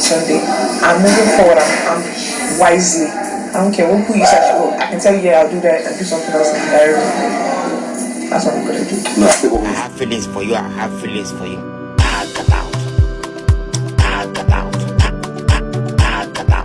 on Sunday. I'm moving forward. I'm wisely. I don't care who you say. I can tell you, yeah, I'll do that and do something else entirely. That's what I'm gonna do. I have feelings for you. I have feelings for you.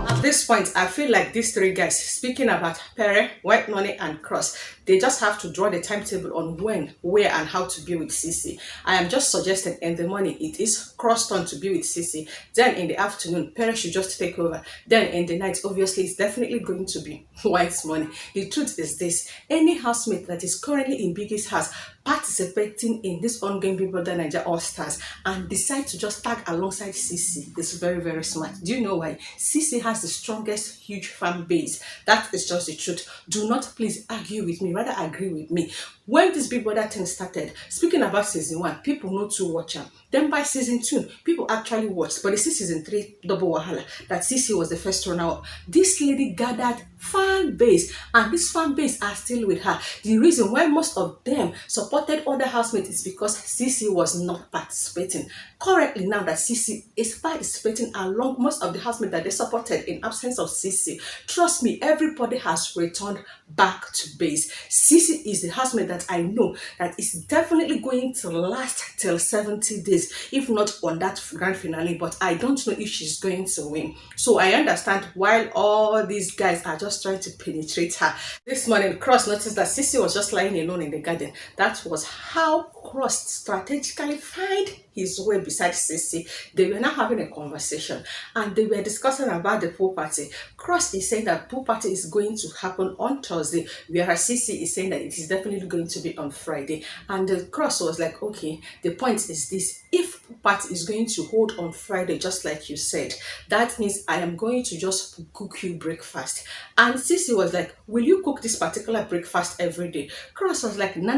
At this point, I feel like these three guys speaking about PERE, White Money, and Cross, they just have to draw the timetable on when, where, and how to be with CeCe. I am just suggesting in the morning it is Cross turn to be with CeCe. Then in the afternoon, PERE should just take over. Then in the night, obviously, it's definitely going to be White Money. The truth is this: any housemate that is currently in Biggie's house participating in this ongoing BBNaija All Stars and decide to just tag alongside CeCe is very, very smart. Do you know why? CeCe has the strongest, huge fan base. That is just the truth. Do not please argue with me, rather agree with me. When this Big Brother thing started, speaking about season 1, people know to watch them. Then by season 2, people actually watched. But this is season 3, double wahala, that CeCe was the first runner-up. This lady gathered fan base, and this fan base are still with her. The reason why most of them supported other housemates is because CeCe was not participating. Currently now that CeCe is participating along most of the housemates that they supported in absence of CeCe, trust me, everybody has returned back to base. CeCe is the housemate that I know that is definitely going to last till 70 days, if not on that grand finale, but I don't know if she's going to win. So I understand while all these guys are just trying to penetrate her. This morning, Cross noticed that CeCe was just lying alone in the garden. That was how Cross strategically found his way beside CeCe. They were now having a conversation and they were discussing about the pool party. Cross is saying that pool party is going to happen on Thursday, whereas CeCe is saying that it is definitely going to be on Friday. And the Cross was like, okay, the point is this: if pool party is going to hold on Friday, just like you said, that means I am going to just cook you breakfast. And CeCe was like, will you cook this particular breakfast every day? Cross was like, nah,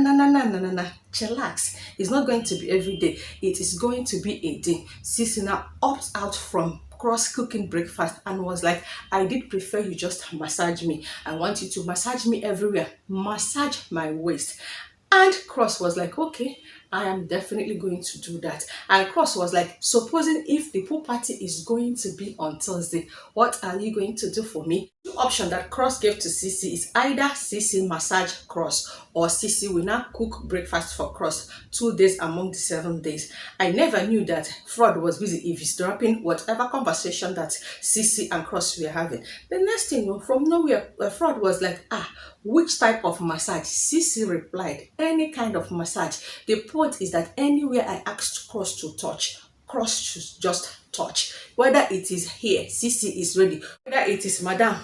chillax. It's not going to be every day. It is going to be a day. CeCe now opts out from Cross cooking breakfast and was like, I did prefer you just massage me. I want you to massage me everywhere. Massage my waist. And Cross was like, okay, I am definitely going to do that. And Cross was like, supposing if the pool party is going to be on Thursday, what are you going to do for me? The option that Cross gave to CeCe is either CeCe massage Cross or CeCe will now cook breakfast for Cross 2 days among the 7 days. I never knew that Fraud was busy eavesdropping whatever conversation that CeCe and Cross were having. The next thing, from nowhere, Fraud was like, which type of massage? CeCe replied, any kind of massage. The point is that anywhere I asked Cross to touch, Cross should just touch. Whether it is here, CeCe is ready. Whether it is, madam,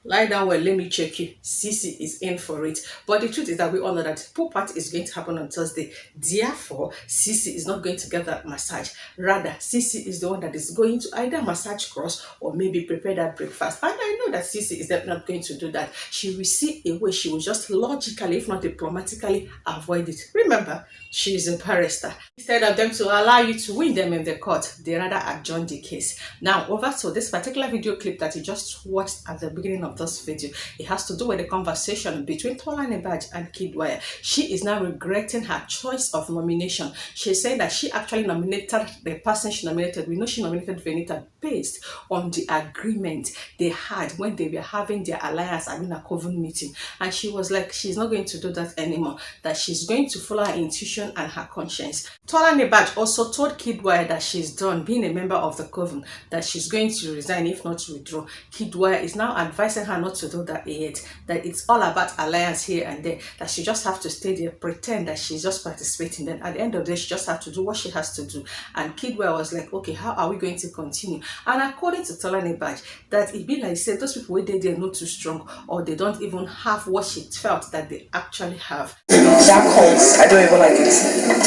lie down well, let me check you, CeCe is in for it. But the truth is that we all know that pool party is going to happen on Thursday. Therefore, CeCe is not going to get that massage. Rather, CeCe is the one that is going to either massage Cross or maybe prepare that breakfast. And I know that CeCe is definitely not going to do that. She will see a way she will just logically, if not diplomatically, avoid it. Remember, she is a barrister. Instead of them to allow you to win them in the court, they rather adjourn the case. Now, over to this particular video clip that you just watched at the beginning of this video. It has to do with the conversation between Tolanibaj and CUDDLE. She is now regretting her choice of nomination. She said that she actually nominated the person she nominated. We know she nominated Venita based on the agreement they had when they were having their alliance in a Coven meeting. And she was like, she's not going to do that anymore, that she's going to follow her intuition and her conscience. Tolanibaj also told CUDDLE that she's done being a member of the Coven, that she's going to resign if not to withdraw. CUDDLE is now advising her not to do that yet, that it's all about alliance here and there, that she just have to stay there, pretend that she's just participating. Then at the end of the day, she just have to do what she has to do. And CUDDLE was like, okay, how are we going to continue? And according to Tolanibaj, that it be like, say, those people where they're not too strong, or they don't even have what she felt that they actually have. That calls, I don't even like it.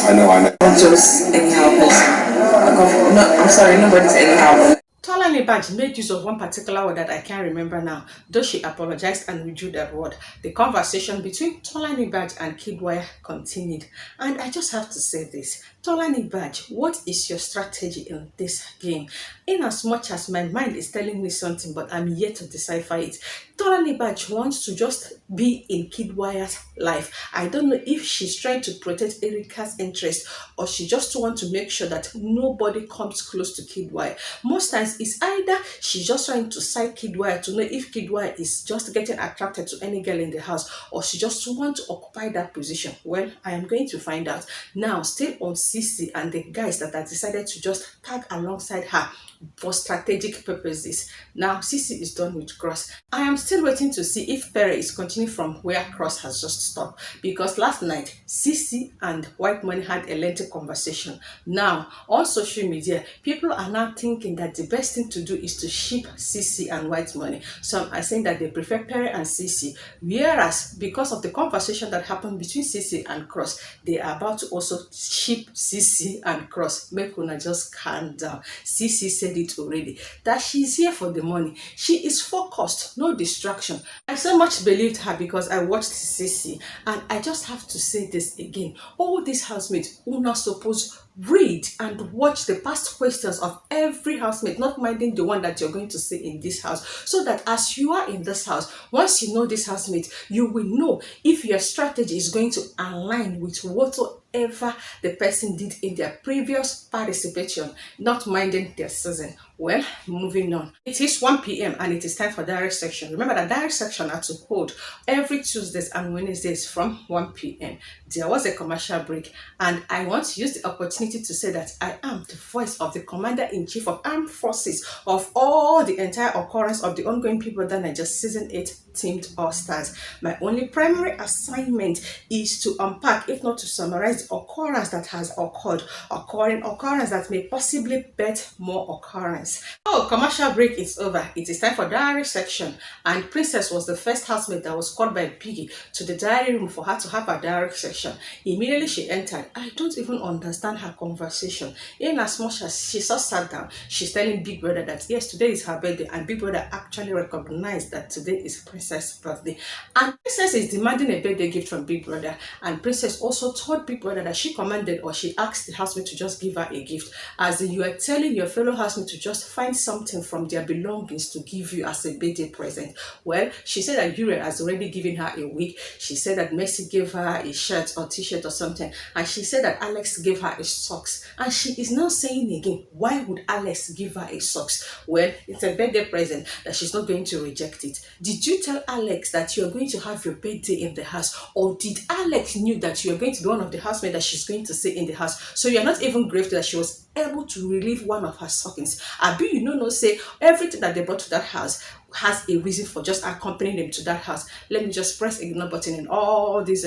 I know. Not just anyhow person. No, I'm sorry, nobody's anyhow. Tolanibaj made use of one particular word that I can't remember now, though she apologized and withdrew that word. The conversation between Tolanibaj and CUDDLE continued. And I just have to say this. Tolanibaj, what is your strategy in this game? In as much as my mind is telling me something, but I'm yet to decipher it. Tolanibaj wants to just be in Kidwaya's life. I don't know if she's trying to protect Erica's interest or she just wants to make sure that nobody comes close to Kidwaya. Most times it's either she's just trying to side Kidwaya to know if Kidwaya is just getting attracted to any girl in the house or she just wants to occupy that position. Well, I am going to find out. Now, still on CeCe and the guys that have decided to just tag alongside her for strategic purposes. Now, CeCe is done with Cross. I am still waiting to see if PERE is continuing from where Cross has just stopped, because last night CeCe and White Money had a lengthy conversation. Now, on social media, people are now thinking that the best thing to do is to ship CeCe and White Money. Some are saying that they prefer PERE and CeCe, whereas because of the conversation that happened between CeCe and Cross, they are about to also ship CeCe and Cross. Make una just calm down. CeCe said it already, that she's here for the money. She is focused, no distraction. I so much believed her because I watched CeCe, and I just have to say this again. All these housemates who not supposed read and watch the past questions of every housemate, not minding the one that you're going to say in this house, so that as you are in this house, once you know this housemate, you will know if your strategy is going to align with whatsoever the person did in their previous participation, not minding their season. Well, moving on. It is 1 p.m. and it is time for diary section. Remember that diary section are to hold every Tuesdays and Wednesdays from 1 p.m. There was a commercial break, and I want to use the opportunity to say that I am the voice of the Commander-in-Chief of Armed Forces of all the entire occurrence of the ongoing BBNaija Season 8 Teamed All-Stars. My only primary assignment is to unpack, if not to summarize, the occurrence that has occurred, occurrence that may possibly bet more occurrence. Oh, commercial break is over. It is time for diary section, and Princess was the first housemate that was called by Biggie to the diary room for her to have a diary section. Immediately she entered, I don't even understand her conversation. In as much as she just sat down, she's telling Big Brother that yes, today is her birthday, and Big Brother actually recognized that today is Princess' birthday. And Princess is demanding a birthday gift from Big Brother, and Princess also told Big Brother that she commanded, or she asked the housemate to just give her a gift, as you are telling your fellow housemate to just find something from their belongings to give you as a birthday present. Well, she said that URIEL has already given her a wig. She said that Mercy gave her a shirt or t-shirt or something, and she said that Alex gave her a socks, and she is now saying again, why would Alex give her a socks? Well, it's a birthday present that she's not going to reject it. Did you tell Alex that you're going to have your birthday in the house, or did Alex knew that you're going to be one of the housemates that she's going to stay in the house, so you're not even grateful that she was able to relieve one of her stockings? Abi, you know, no say everything that they brought to that house has a reason for just accompanying them to that house. Let me just press ignore button in all this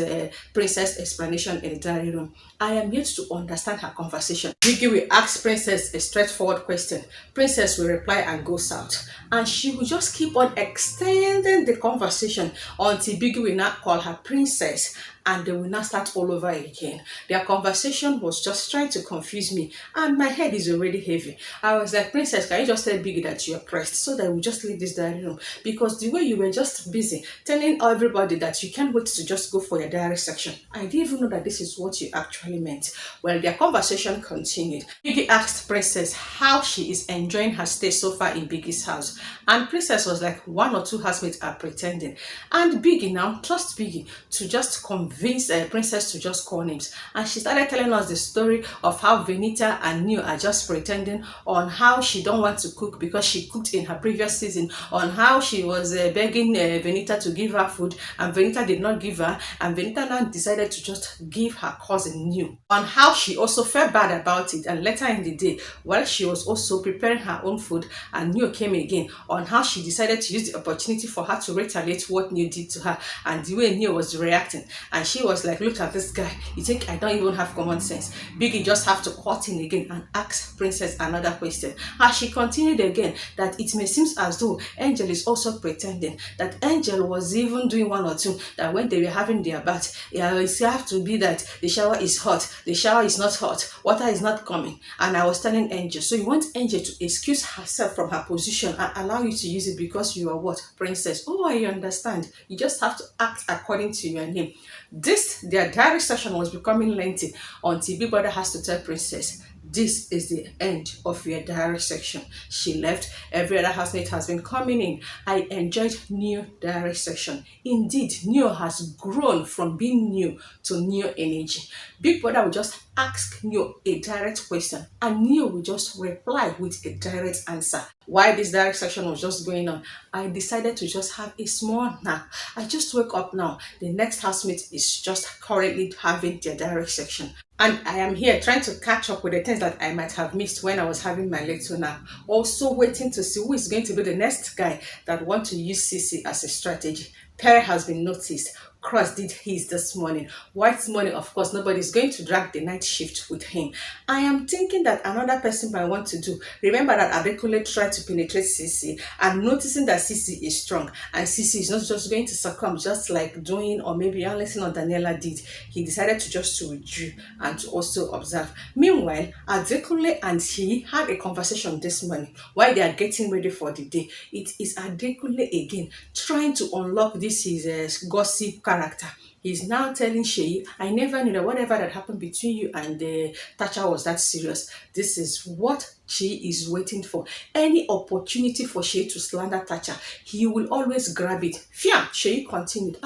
Princess explanation in the diary room. I am yet to understand her conversation. Biggie will ask Princess a straightforward question. Princess will reply and go south, and she will just keep on extending the conversation until Biggie will not call her Princess, and they will not start all over again. Their conversation was just trying to confuse me, and my head is already heavy. I was like, Princess, can you just tell Biggie that you're pressed so that we just leave this diary room? Because the way you were just busy telling everybody that you can't wait to just go for your diary section, I didn't even know that this is what you actually meant. Well, their conversation continued. Biggie asked Princess how she is enjoying her stay so far in Biggie's house, and Princess was like, one or two housemates are pretending. And Biggie now trust Biggie to just convince Princess to just call names, and she started telling us the story of how Venita and Neo are just pretending, on how she don't want to cook because she cooked in her previous season, on how she was begging Venita to give her food and Venita did not give her, and Venita now decided to just give her cousin Neo, on how she also felt bad about it, and later in the day while she was also preparing her own food and Neo came again, on how she decided to use the opportunity for her to retaliate what Neo did to her, and the way Neo was reacting, and she was like, look at this guy, you think I don't even have common sense? Biggie just have to cut in again and ask Princess another question. As she continued again, that it may seem as though Angel is also pretending, that Angel was even doing one or two, that when they were having their bath, it have to be that the shower is hot, the shower is not hot, water is not coming. And I was telling Angel, so you want Angel to excuse herself from her position and allow you to use it because you are what? Princess. Oh, I understand. You just have to act according to your name. Their diary session was becoming lengthy until Big Brother has to tell Princess, this is the end of your diary section. She left. Every other housemate has been coming in. I enjoyed new diary section. Indeed, Neo has grown from being new to new energy. Big Brother will just ask Neo a direct question and Neo will just reply with a direct answer. While this direct section was just going on, I decided to just have a small nap. I just woke up now. The next housemate is just currently having their direct section. And I am here trying to catch up with the things that I might have missed when I was having my little nap. Also waiting to see who is going to be the next guy that want to use CeCe as a strategy. PERE has been noticed. Cross did his this morning. White's morning, of course, nobody's going to drag the night shift with him. I am thinking that another person might want to do. Remember that ADEKUNLE tried to penetrate CeCe and noticing that CeCe is strong and CeCe is not just going to succumb just like doing or maybe Alison or Daniela did. He decided to just to withdraw and to also observe. Meanwhile, ADEKUNLE and he had a conversation this morning while they are getting ready for the day. It is ADEKUNLE again trying to unlock this his gossip character. He's now telling Seyi, I never knew that whatever that happened between you and Tacha was that serious. This is what Seyi is waiting for. Any opportunity for Seyi to slander Tacha, he will always grab it. Fiam, Seyi continued.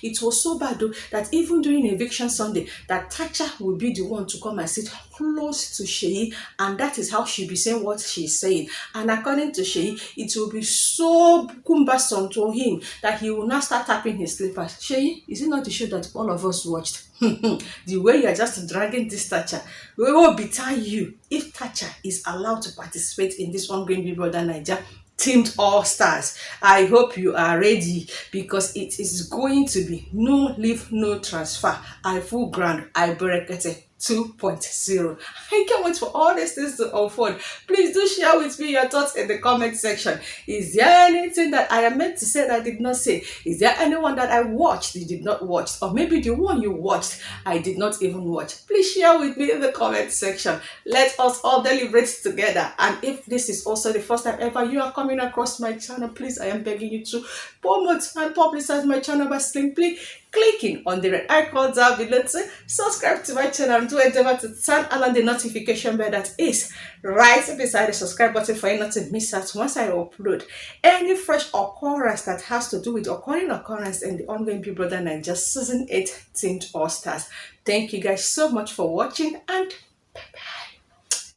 It was so bad though that even during eviction Sunday, that Tacha will be the one to come and sit close to Seyi, and that is how she'll be saying what she's saying. And according to Seyi, it will be so cumbersome to him that he will not start tapping his slippers. Seyi, is it not the show that all of us watched? The way you are just dragging this Tacha, we will betray you if Tacha is allowed to participate in this ongoing BBNaija teamed all stars. I hope you are ready because it is going to be no leave, no transfer. I full ground. I bracket 2.0. I can't wait for all these things to unfold. Please do share with me your thoughts in the comment section. Is there anything that I am meant to say that I did not say? Is there anyone that I watched you did not watch? Or maybe the one you watched I did not even watch? Please share with me in the comment section. Let us all deliberate together. And if this is also the first time ever you are coming across my channel, please, I am begging you to promote and publicize my channel by simply clicking on the red icon down below to subscribe to my channel and do endeavor to turn on the notification bell that is right beside the subscribe button for you not to miss out once I upload any fresh occurrence that has to do with occurring occurrence in the ongoing BBNaija Season 8 Teamed All Stars. Thank you guys so much for watching and bye-bye.